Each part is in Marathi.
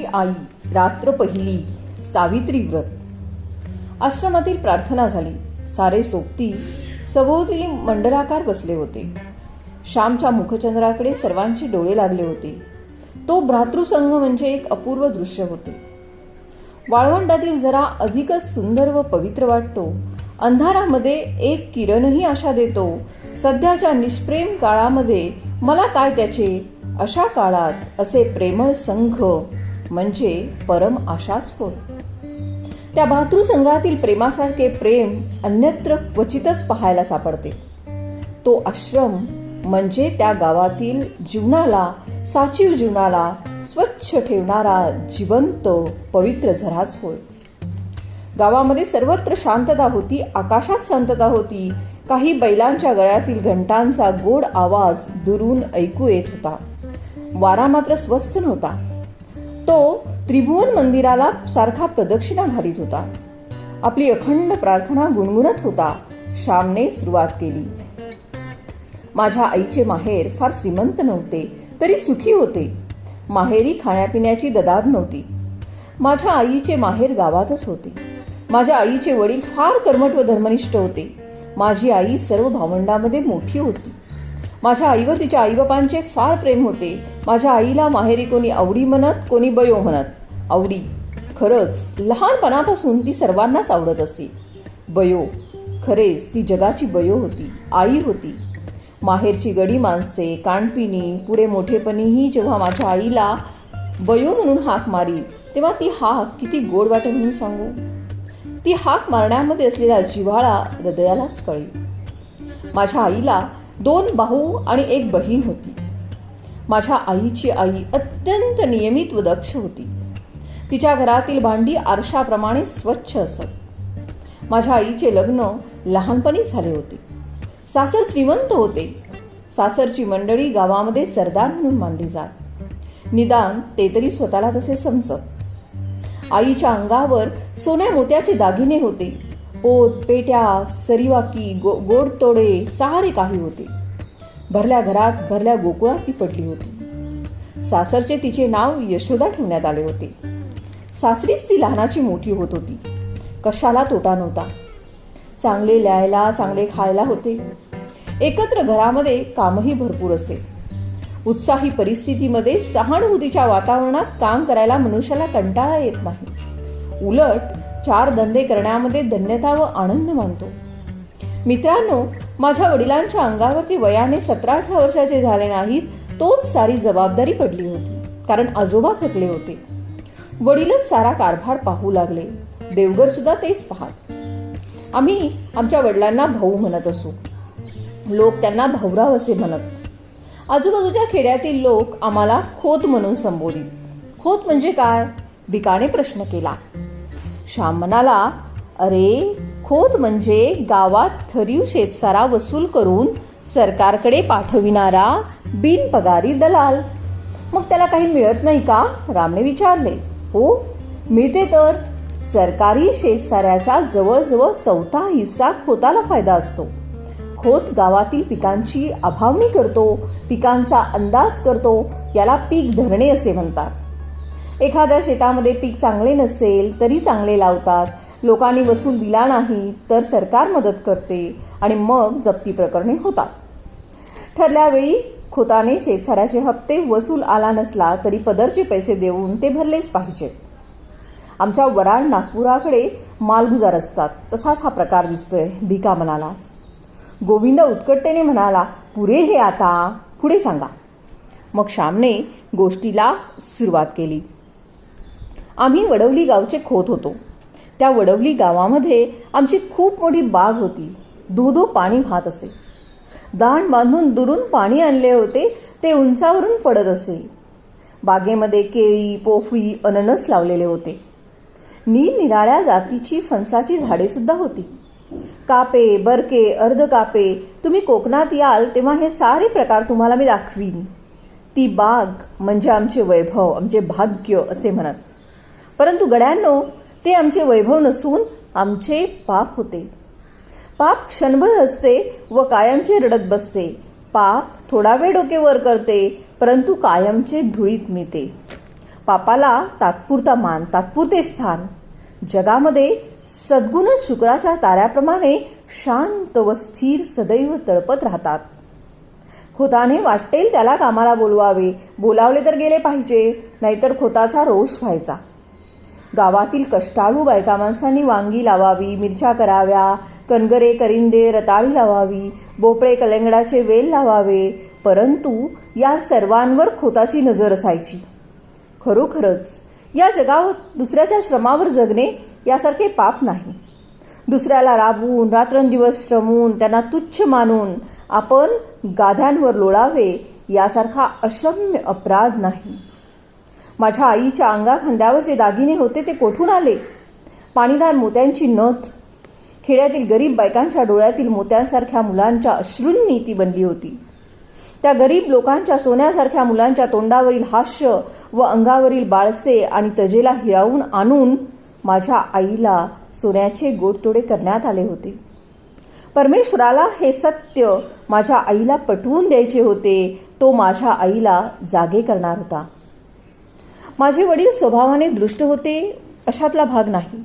आई रात्र पहिली सावित्री व्रत। आश्रमातील प्रार्थना झाली। सारे सोबती सभोवती मंडलाकार बसले होते। श्यामच्या मुखचंद्राकडे सर्वांचे डोळे लागले होते। तो भ्रातृसंघ म्हणजे एक अपूर्व दृश्य होते। वाळवंटातील जरा अधिकच सुंदर व पवित्र वाटतो। अंधारामध्ये एक किरणही आशा देतो। सध्याच्या निष्प्रेम काळामध्ये मला काय त्याचे, अशा काळात असे प्रेमळ संघ म्हणजे परम आशाच होय। त्या भातृसंघातील प्रेमासारखे प्रेम अन्यत्र क्वचितच पाहायला सापडते। तो आश्रम म्हणजे त्या गावातील जीवनाला, साचीव जीवनाला स्वच्छ ठेवणारा जिवंत पवित्र झराच होय। गावामध्ये सर्वत्र शांतता होती, आकाशात शांतता होती। काही बैलांच्या गळ्यातील घंटांचा गोड आवाज दुरून ऐकू येत होता। वारा मात्र स्वस्थ नव्हता। तो त्रिभुवन मंदिराला सारखा प्रदक्षिणा घालीत होता। आपली अखंड प्रार्थना गुणगुणत होता। श्यामने सुरुवात केली। माझ्या आईचे माहेर फार श्रीमंत नव्हते, तरी सुखी होते। माहेरी खाण्यापिण्याची ददाद नव्हती। माझ्या आईचे माहेर गावातच होते। माझ्या आईचे वडील फार कर्मठ व धर्मनिष्ठ होते। माझी आई सर्व भावंडामध्ये मोठी होती। माझ्या आईवर तिच्या आईबापांचे फार प्रेम होते। माझ्या आईला माहेरी कोणी आवडी म्हणत, कोणी बयो म्हणत। आवडी, खरंच लहानपणापासून ती सर्वांनाच आवडत असे। बयो, खरेच ती जगाची बयो होती, आई होती। माहेरची गडी माणसे, कानपिनी, पुढे मोठेपणीही जेव्हा माझ्या आईला बयो म्हणून हाक मारी, तेव्हा ती हाक किती गोड वाटे म्हणून सांगू। ती हाक मारण्यामध्ये असलेला जिव्हाळा हृदयालाच कळेल। माझ्या आईला 2 भाऊ आणि 1 बहीण होती। माझ्या आईची आई अत्यंत नियमित व दक्ष होती। तिच्या घरातील भांडी आरशाप्रमाणे स्वच्छ असत। माझ्या आईचे लग्न लहानपणी झाले होते। सासर श्रीमंत होते। सासरची मंडळी गावामध्ये सरदार म्हणून मानली जात। निदान ते तरी स्वतःला तसे समजत। आईच्या अंगावर सोन्या मोत्याचे दागिने होते। पोत, पेट्या, सरीवाकी, गोड तोडे सारे काही होते। भरल्या घरात, भरल्या गोकुळात ती पडली होती। सासरचे तिचे नाव यशोदा ठेवण्यात आले होते। सासरीच ती लहानाची मोठी होत होती। कशाला तोटा नव्हता। चांगले ल्यायला, चांगले खायला होते। एकत्र घरामध्ये कामही भरपूर असे। उत्साही परिस्थितीमध्ये सहानुभूतीच्या वातावरणात काम करायला मनुष्याला कंटाळा येत नाही। उलट 4 धंदे करण्यामध्ये धन्यता व आनंद मानतो। मित्रांनो, माझ्या वडिलांच्या अंगावरती वयाने 17-18 वर्षाचे झाले नाहीत, तोच सारी जबाबदारी पडली होती। कारण आजोबा थकले होते। वडीलच सारा कारभार पाहू लागले। देवघर सुद्धा तेच पाहत। आम्ही आमच्या वडिलांना भाऊ म्हणत असू। लोक त्यांना भाऊराव असे म्हणत। आजूबाजूच्या खेड्यातील लोक आम्हाला खोत म्हणून संबोधित। खोत म्हणजे काय? भिकाने प्रश्न केला। श्याम म्हणाला, अरे खोत म्हणजे गावात ठरीव शेतसारा वसूल करून सरकारकडे पाठविणारा बिनपगारी दलाल। मग त्याला काही मिळत नाही का? रामने विचारले। हो, मिळते तर। सरकारी शेतसाऱ्याच्या जवळजवळ 1/4 हिस्सा खोताला फायदा असतो। खोत गावातील पिकांची आभावणी करतो, पिकांचा अंदाज करतो। याला पीक धरणे असे म्हणतात। एखाद्या शेतामध्ये पीक चांगले नसेल तरी चांगले लावतात। लोकांनी वसूल दिला नाही तर सरकार मदत करते आणि मग जप्ती प्रकरणे होतात। ठरल्या वेळी खोताने शेतसाऱ्याचे हप्ते वसूल आला नसला तरी पदरचे पैसे देऊन ते भरलेच पाहिजे। आमच्या वराड नागपुराकडे मालगुजार असतात, तसाच हा प्रकार दिसतोय, भिका म्हणाला। गोविंद उत्कटतेने म्हणाला, पुरे हे आता पुढे सांगा। मग श्यामने गोष्टीला सुरुवात केली। आम्ही वडवली गावचे खोत होतो। त्या वडवली गावामध्ये आमची खूप मोठी बाग होती। धो पाणी वाहत असे। दाण बांधून दुरून पाणी आणले होते, ते उंचावरून पडत असे। बागेमध्ये केळी, पोफळी, अननस लावलेले होते। निरनिराळ्या जातीची फणसाची झाडे सुद्धा होती। कापे, बरके, अर्ध कापे, तुम्ही कोकणात याल तेव्हा हे सारे प्रकार तुम्हाला मी दाखवीन। ती बाग म्हणजे आमचे वैभव, आमचे भाग्य असे म्हणत। परंतु गड्यांनो, ते आमचे वैभव नसून आमचे पाप होते। पाप क्षणभर असते व कायमचे रडत बसते। पाप थोडा वेळ डोके वर करते, परंतु कायमचे धुळीत मिळते। पापाला तात्पुरता मान, तात्पुरते स्थान. जगामध्ये सद्गुण शुक्राच्या ताऱ्याप्रमाणे शांत व स्थिर सदैव तळपत राहतात. खोताने वाटेल त्याला कामाला बोलवावे, बोलावले तर गेले पाहिजे, नाहीतर खोताचा रोष व्हायचा. गावातील कष्टाळू बायका माणसांनी वांगी लावावी, मिरच्या कराव्या, कणगरे करिंदे रताळी लावावी, भोपळे कलंगडाचे वेल लावावे, परंतु या सर्वांवर खोताची नजर असायची. खरोखरच या जगावर दुसऱ्याच्या श्रमावर जगणे यासारखे पाप नाही. दुसऱ्याला राबवून रात्रंदिवस श्रमून त्यांना तुच्छ मानून आपण गाद्यांवर लोळावे यासारखा अक्षम्य अपराध नाही. माझ्या आईच्या अंगाखांद्यावर जे दागिने होते ते कोठून आले? पाणीदार मोत्यांची नथ. खेड्यातील गरीब बायकांच्या डोळ्यातील मोत्यांसारख्या मुलांच्या अश्रूंनी ती बनली होती. त्या गरीब लोकांच्या सोन्यासारख्या मुलांच्या तोंडावरील हास्य व अंगावरील बाळसे आणि तजेला हिरावून आणून माझ्या आईला सोन्याचे गोडतोडे करण्यात आले होते. परमेश्वराला हे सत्य माझ्या आईला पटवून द्यायचे होते. तो माझ्या आईला जागे करणार होता. माझे वडील स्वभावाने दृष्ट होते अशातला भाग नाही,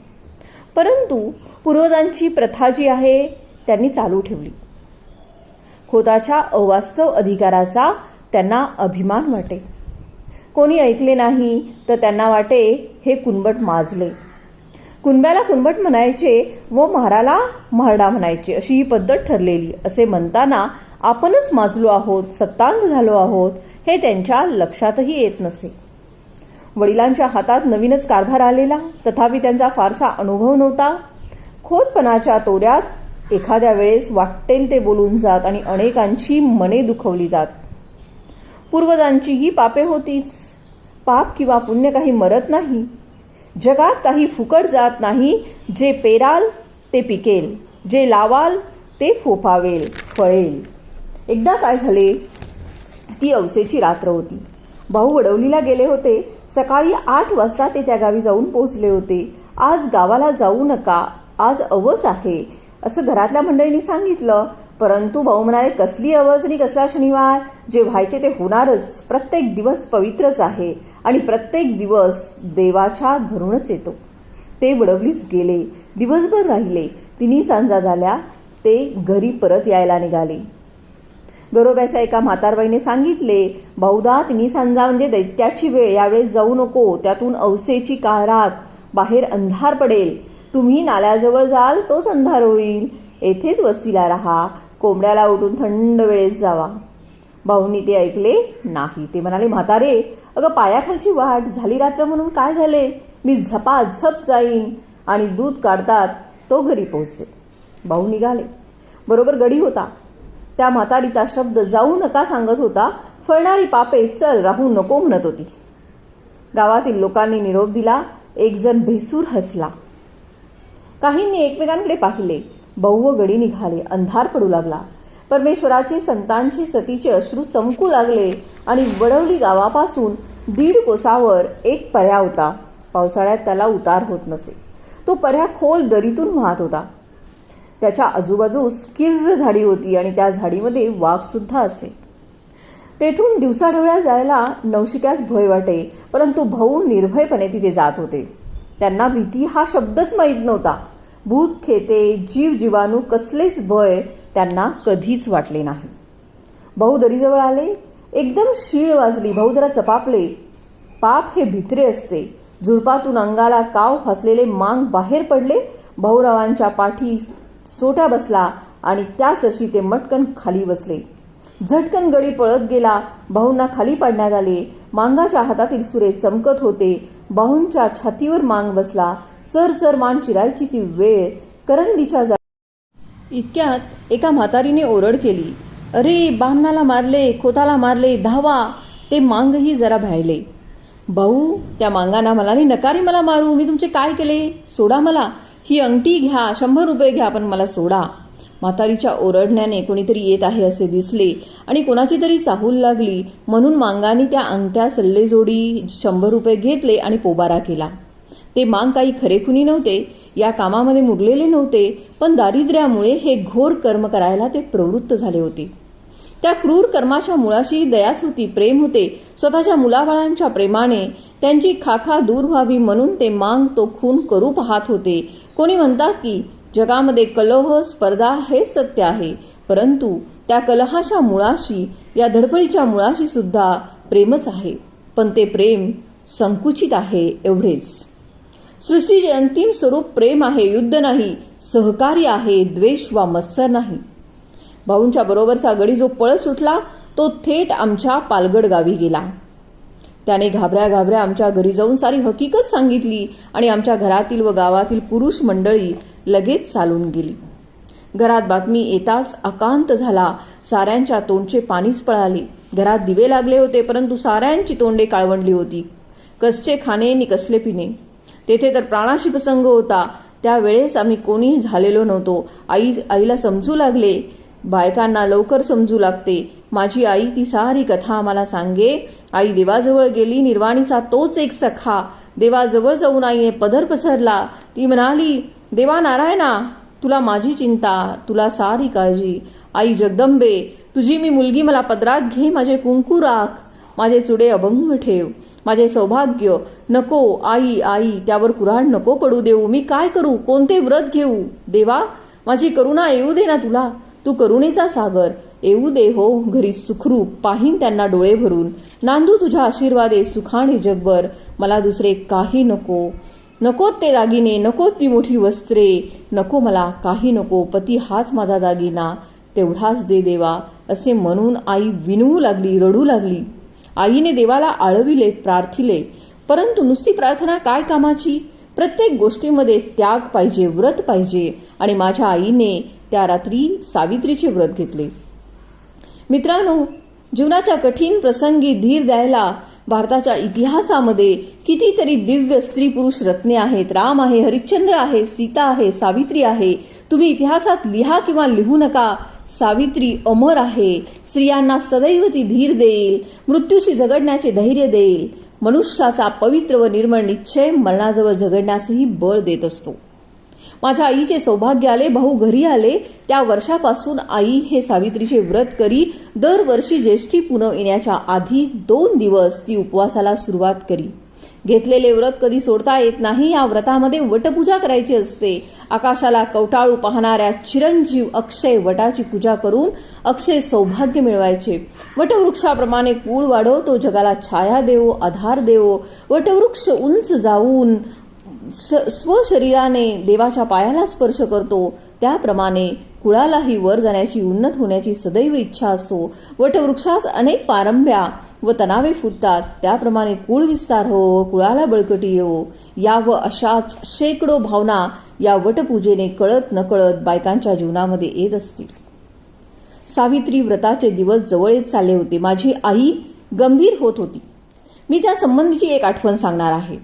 परंतु पूर्वजांची प्रथा जी आहे त्यांनी चालू ठेवली. खोताच्या अवास्तव अधिकाराचा त्यांना अभिमान वाटे. कोणी ऐकले नाही तर त्यांना वाटे हे कुणबट माजले. कुणब्याला कुणबट म्हणायचे व म्हाराला म्हारडा म्हणायचे, अशी ही पद्धत ठरलेली. असे म्हणताना आपणच माजलो आहोत, सत्तांध झालो आहोत हे त्यांच्या लक्षातही येत नसे. वडिलांच्या हातात नवीनच कारभार आलेला, तथापि त्यांचा फारसा अनुभव नव्हता. खोतपणाच्या तोऱ्यात एखाद्या वेळेस वाटेल ते बोलून जात आणि अनेकांची मने दुखवली जात. पूर्वजांची ही पापे होतीच. पाप किंवा पुण्य काही मरत नाही. जगात काही फुकट जात नाही. जे पेराल ते पिकेल, जे लावाल ते फोफावेल, फळेल. एकदा काय झाले, ती अवसेची रात्र होती. भाऊ वडवलीला गेले होते. सकाळी 8 वाजता ते त्या गावी जाऊन पोहोचले होते. आज गावाला जाऊ नका, आज अवस आहे असं घरातल्या मंडळींनी सांगितलं. परंतु भाऊ म्हणाले, कसली अवस आणि कसला शनिवार, जे व्हायचे ते होणारच. प्रत्येक दिवस पवित्रच आहे आणि प्रत्येक दिवस देवाच्या घरूनच येतो. ते वडवलीस गेले. दिवसभर राहिले. 3 सांजा झाल्या ते घरी परत यायला निघाले. गरोब्याच्या एका म्हातारबाईने सांगितले, बहुधा 3 सांजा म्हणजे दैत्याची वेळ, यावेळेस जाऊ नको. त्यातून अवसेची काळ रात, बाहेर अंधार पडेल. तुम्ही नाल्याजवळ जाल तोच अंधार होईल. येथेच वस्तीला राहा. कोंबड्याला उठून थंड वेळेत जावा. भाऊंनी ते ऐकले नाही. ते म्हणाले, म्हातारे, अगं पायाखालची वाट, झाली रात्र म्हणून काय झाले, मी झपाझप जाईन आणि दूध काढतात तो घरी पोहोचे. भाऊ निघाले. बरोबर गडी होता. त्या म्हातारीचा शब्द जाऊ नका सांगत होता. फळणारी पापे चल राहू नको म्हणत होती. गावातील लोकांनी निरोप दिला. एक जण भेसूर हसला. काहींनी एकमेकांकडे पाहिले. भाऊ व गडी निघाले. अंधार पडू लागला. परमेश्वराचे, संतांचे, सतीचे अश्रू चमकू लागले आणि वडवली गावापासून 1.5 कोसावर एक पर्या होता. पावसाळ्यात त्याला उतार होत नसे. तो पर्या खोल दरीतून वाहत होता. त्याच्या आजूबाजूस किर्र झाडी होती आणि त्या झाडीमध्ये वाघ सुद्धा असे. तेथून दिवसाढवळ्या जायला नवशिक्यास भय वाटे, परंतु भाऊ निर्भयपणे तिथे जात होते. त्यांना भीती हा शब्दच माहीत नव्हता. भूत खेते, जीव जीवाणू कसलेच भय त्यांना कधीच वाटले नाही. भाऊ दरीजवळ आले. एकदम शीळ वाजली. भाऊ जरा चपापले. पाप हे भित्रे असते. झुडपातून अंगाला काव फासलेले मांग बाहेर पडले. भाऊरावांच्या पाठी सोट्या बसला आणि त्याच अशी ते मटकन खाली बसले. झटकन गडी पळत गेला. भाऊंना खाली पाडण्यात आले. मांगाच्या हातातील सुरे चमकत होते. भाऊंच्या छातीवर मांग बसला. चरचर मान चिरायची ती वेळ. करंदीच्या इतक्यात एका म्हातारीने ओरड केली, अरे बामणाला मारले, खोताला मारले, धावा. ते मांगही जरा भायले. भाऊ त्या मांगांना म्हणाले, नका रे मला मारू, मी तुमचे काय केले, सोडा मला. ही अंगठी घ्या, 100 रुपये घ्या, पण मला सोडा. म्हातारीच्या ओरडण्याने कोणीतरी येत आहे असे दिसले आणि कोणाची तरी चाहूल लागली. म्हणून मांगांनी त्या अंगठ्या सल्लेजोडी 100 रुपये घेतले आणि पोबारा केला. ते मांग काही खरेखुनी नव्हते. या कामामध्ये मुरलेले नव्हते, पण दारिद्र्यामुळे हे घोर कर्म करायला ते प्रवृत्त झाले होते. त्या क्रूर कर्माच्या मुळाशी दयाच होती, प्रेम होते. स्वतःच्या मुलाबाळांच्या प्रेमाने त्यांची खाखा दूर व्हावी म्हणून ते मांग तो खून करू पाहत होते. कोणी म्हणतात की जगामध्ये कलह स्पर्धा हे सत्य आहे, परंतु त्या कलहाच्या मुळाशी, या धडपडीच्या मुळाशी सुद्धा प्रेमच आहे. पण ते प्रेम संकुचित आहे एवढेच. सृष्टीचे अंतिम स्वरूप प्रेम आहे, युद्ध नाही. सहकार्य आहे, द्वेष वा मत्सर नाही. भाऊंच्या बरोबरचा गडी जो पळत सुटला तो थेट आमच्या पालगड गावी गेला. त्याने घाबऱ्या घाबऱ्या आमच्या घरी जाऊन सारी हकीकत सांगितली आणि आमच्या घरातील व गावातील पुरुष मंडळी लगेच चालून गेली. घरात बातमी येताच अकांत झाला. साऱ्यांच्या तोंडचे पाणीच पळाले. घरात दिवे लागले होते, परंतु साऱ्यांची तोंडे काळवंडली होती. कसचे खाणे नि कसले पिणे. तेथे तर प्राणाशी प्रसंग होता. त्यावेळेस आम्ही कोणी झालेलो नव्हतो. आईला समजू लागले. बायकांना लवकर समजू लागते. माझी आई ती सारी कथा आम्हाला सांगे. आई देवाजवळ गेली, निर्वाणीचा तोच एक सखा. देवाजवळ जाऊन आईने पदर पसरला. ती म्हणाली, देवा नारायणा, तुला माझी चिंता, तुला सारी काळजी. आई जगदंबे, तुझी मी मुलगी, मला पदरात घे. माझे कुंकू राख, माझे चुडे अभंग ठेव. माझे सौभाग्य नको. आई आई, त्यावर कुऱ्हाड नको पडू देऊ. मी काय करू, कोणते व्रत घेऊ. देवा, माझी करुणा येऊ दे ना तुला. तू करुणेचा सागर. येऊ दे हो घरी सुखरूप. पाहीन त्यांना डोळे भरून. नांदू तुझ्या आशीर्वादे सुखाने जगभर. मला दुसरे काही नको. नकोत ते दागिने, नकोत ती मोठी वस्त्रे. नको मला काही नको. पती हाच माझा दागिना, तेवढाच दे देवा. असे म्हणून आई विनवू लागली, रडू लागली. आईने देवाला आळविले, प्रार्थिले. परंतु नुसती प्रार्थना काय कामाची. प्रत्येक गोष्टीमध्ये त्याग पाहिजे, व्रत पाहिजे. आणि माझ्या आईने त्या रात्री सावित्रीचे व्रत घेतले. मित्रांनो, जीवनाच्या कठीण प्रसंगी धीर द्यायला भारताच्या इतिहासामध्ये कितीतरी दिव्य स्त्री पुरुष रत्ने आहेत. राम आहे, हरिश्चंद्र आहे, सीता आहे, सावित्री आहे. तुम्ही इतिहासात लिहा किंवा लिहू नका, सावित्री अमर आहे. स्त्रियांना सदैव ती धीर देईल, मृत्यूशी झगडण्याचे धैर्य देईल. मनुष्याचा पवित्र व निर्मळ निश्चय मरणाजवळ झगडण्यासही बळ देत असतो. माझ्या आईचे सौभाग्य आले. भाऊ घरी आले त्या वर्षापासून आई हे सावित्रीचे व्रत करी. दरवर्षी ज्येष्ठी पुनव येण्याच्या आधी 2 दिवस ती उपवासाला सुरुवात करी. घेतलेले व्रत कधी सोडता येत नाही. या व्रतामध्ये वटपूजा करायची असते. आकाशाला कवटाळू पाहणाऱ्या चिरंजीव अक्षय वटाची पूजा करून अक्षय सौभाग्य मिळवायचे. वटवृक्षाप्रमाणे कुळ वाढवतो, जगाला छाया देवो, आधार देवो. वटवृक्ष उंच जाऊन स्वशरीराने देवाच्या पायाला स्पर्श करतो, त्याप्रमाणे कुळालाही वर जाण्याची, उन्नत होण्याची सदैव इच्छा असो. वटवृक्षास अनेक पारंब्या व तणावे फुटतात, त्याप्रमाणे कुळ विस्तार हो, कुळाला बळकटी येवो. या व अशाच शेकडो भावना या वटपूजेने कळत नकळत बायकांच्या जीवनामध्ये येत असतील. सावित्री व्रताचे दिवस जवळ येत चालले होते. माझी आई गंभीर होत होती. मी त्या संबंधीची एक आठवण सांगणार आहे.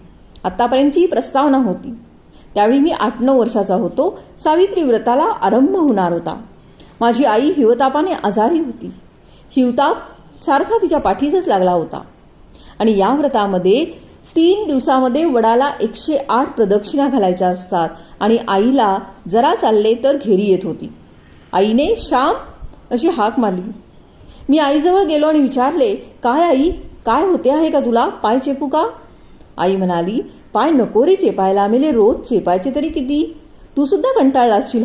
आतापर्यंतची प्रस्तावना होती. त्यावेळी मी 8-9 वर्षाचा होतो. सावित्री व्रताला आरंभ होणार होता. माझी आई हिवतापाने आजारी होती. हिवताप सारखा तिच्या पाठीसच लागला होता. आणि या व्रतामध्ये 3 दिवसामध्ये वडाला 108 प्रदक्षिणा घालायच्या असतात. आणि आईला जरा चालले तर घेरी येत होती. आईने श्याम अशी हाक मारली. मी आईजवळ गेलो आणि विचारले, काय आई, काय होते आहे का तुला? पाय चेपू का? आई म्हणाली, पाय नको रे चेपायला, मेले रोज चेपायचे तरी किती. तू सुद्धा कंटाळला असशील.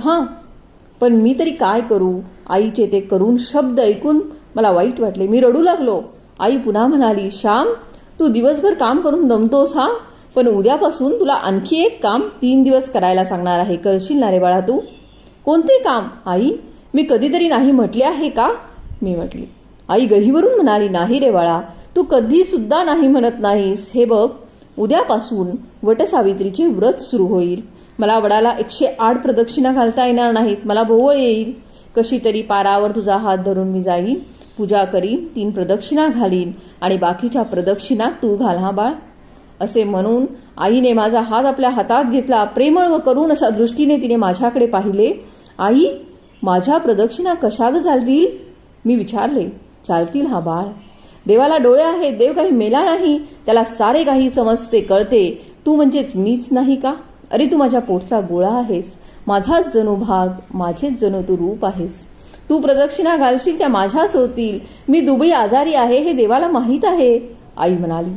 पण मी तरी काय करू. आईचे ते करून शब्द ऐकून मला वाईट वाटले. मी रडू लागलो. आई पुन्हा म्हणाली, श्याम, तू दिवसभर काम करून दमतोस पण उद्यापासून तुला आणखी एक काम 3 दिवस करायला सांगणार आहे. करशील ना रे बाळा तू? कोणते काम? आई, मी कधीतरी नाही म्हटले आहे का? मी म्हटली. आई गहीवरून म्हणाली, नाही रे बाळा, तू कधी सुद्धा नाही म्हणत नाहीस. हे बघ, उद्यापासून वटसावित्रीचे व्रत सुरू होईल. मला वडाला 108 प्रदक्षिणा घालता येणार नाहीत. मला भोवळ येईल. कशी तरी पारावर तुझा हात धरून मी जाईन, पूजा करीन, 3 प्रदक्षिणा घालीन आणि बाकीच्या प्रदक्षिणा तू घाल बाळ. असे म्हणून आईने माझा हात आपल्या हातात घेतला. प्रेमळ व करुण अशा दृष्टीने तिने माझ्याकडे पाहिले. आई, माझ्या प्रदक्षिणा कशा ग चालतील? मी विचारले. चालतील बाळ. देवाला डोळे आहेत. देव काही मेला नाही. त्याला सारे काही समजते, कळते. तू म्हणजेच मीच नाही का? अरे, तू माझ्या पोटचा गोळा आहेस. माझाच जणू भाग, माझेच जणू तू रूप आहेस. तू प्रदक्षिणा घालशील त्या माझ्याच होतील. मी दुबळी आजारी आहे हे देवाला माहीत आहे. आई म्हणाली,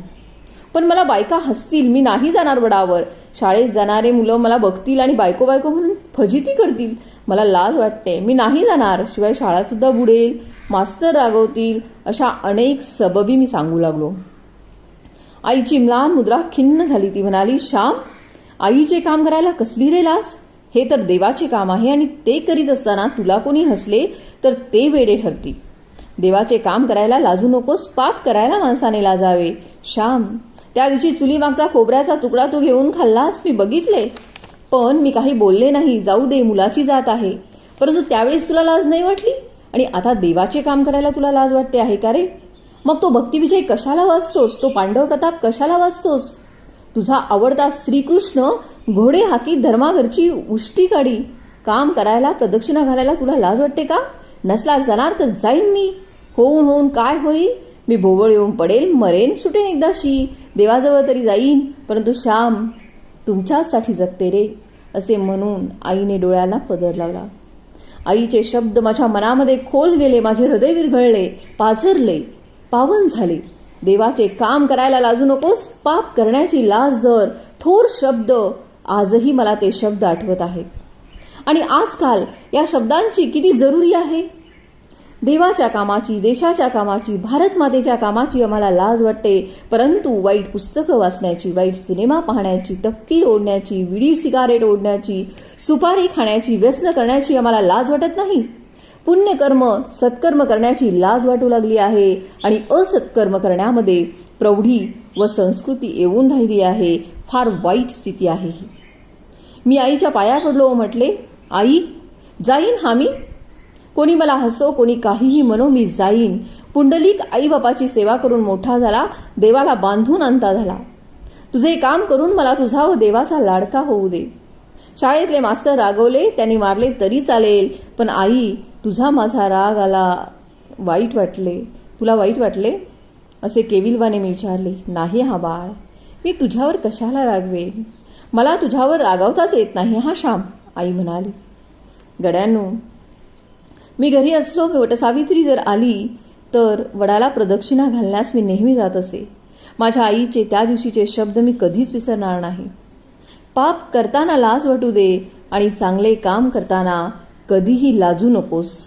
पण मला बायका हसतील. मी नाही जाणार वडावर. शाळेत जाणारे मुलं मला बघतील आणि बायको बायको म्हणून फजिती करतील. मला लाज वाटते. मी नाही जाणार. शिवाय शाळा सुद्धा बुडेल. मास्तर रागवतील. अशा अनेक सबबी मी सांगू लागलो. आईची म्लान मुद्रा खिन्न झाली. ती म्हणाली, श्याम, आईचे काम करायला कसली रे लाज? हे तर देवाचे काम आहे आणि ते करीत असताना तुला कोणी हसले तर ते वेडे ठरतील. देवाचे काम करायला लाजू नकोस. पाप करायला माणसाने लाजावे. श्याम, त्या दिवशी चुलीमागचा खोबऱ्याचा तुकडा तू घेऊन खाल्लास, मी बघितले. पण मी काही बोलले नाही. जाऊ दे, मुलाची जात आहे. परंतु त्यावेळेस तुला लाज नाही वाटली आणि आता देवाचे काम करायला तुला लाज वाटते आहे का रे? मग तो भक्तिविजय कशाला वाचतोस? तो पांडव प्रताप कशाला वाचतोस? तुझा आवडता श्रीकृष्ण घोडे हाकीत धर्माघरची उष्टी काढी. काम करायला, प्रदक्षिणा घालायला तुला लाज वाटते का? नसला जाणार तर जाईन मी. होऊन होऊन काय होईल? मी भोवळ येऊन पडेल, मरेन, सुटेन एकदाशी. देवाजवळ तरी जाईन. परंतु श्याम, तुमच्यासाठी जगते रे, असे म्हणून आईने डोळ्याला पदर लावला. आईचे शब्द माझ्या मनामध्ये खोल गेले. माझे हृदय विरघळले, पाझरले, पावन झाले. देवाचे काम करायला लाजू नकोस. पाप करण्याची लाज धर. थोर शब्द. आजही मला ते शब्द आठवत आहेत. आणि आजकाल या शब्दांची किती जरुरी आहे. देवाच्या कामाची, देशाच्या कामाची, भारत मातेच्या कामाची आम्हाला लाज वाटते. परंतु वाईट पुस्तकं वाचण्याची, वाईट सिनेमा पाहण्याची, तपकीर ओढण्याची, विडी सिगारेट ओढण्याची, सुपारी खाण्याची, व्यसन करण्याची आम्हाला लाज वाटत नाही. पुण्यकर्म, सत्कर्म करण्याची लाज वाटू लागली आहे आणि असत्कर्म करण्यामध्ये प्रौढी व संस्कृती येऊन राहिली आहे. फार वाईट स्थिती आहे ही. मी आईच्या पाया पडलो व म्हटले, आई, जाईन हा मी. कोणी मला हसो, कोणी काहीही म्हणो, मी जाईन. पुंडलिक आईबापाची सेवा करून मोठा झाला. देवाला बांधून आणता झाला. तुझे काम करून मला तुझा व देवाचा लाडका होऊ दे. शाळेतले मास्तर रागवले, त्यांनी मारले तरी चालेल. पण आई, तुझा माझा राग आला, वाईट वाटले. तुला वाईट वाटले? असे केविलवाने मी विचारले. नाही हा बाळ, मी तुझ्यावर कशाला रागवेन? मला तुझ्यावर रागावताच येत नाही हा श्याम, आई म्हणाली. गड्यांनो, मी घरी असलो, वटसावित्री जर आली तर वडाला प्रदक्षिणा घालण्यास मी नेहमी जात असे. माझ्या आईचे त्या दिवशीचे शब्द मी कधीच विसरणार नाही. पाप करताना लाज वाटू दे आणि चांगले काम करताना कधीही लाजू नकोस.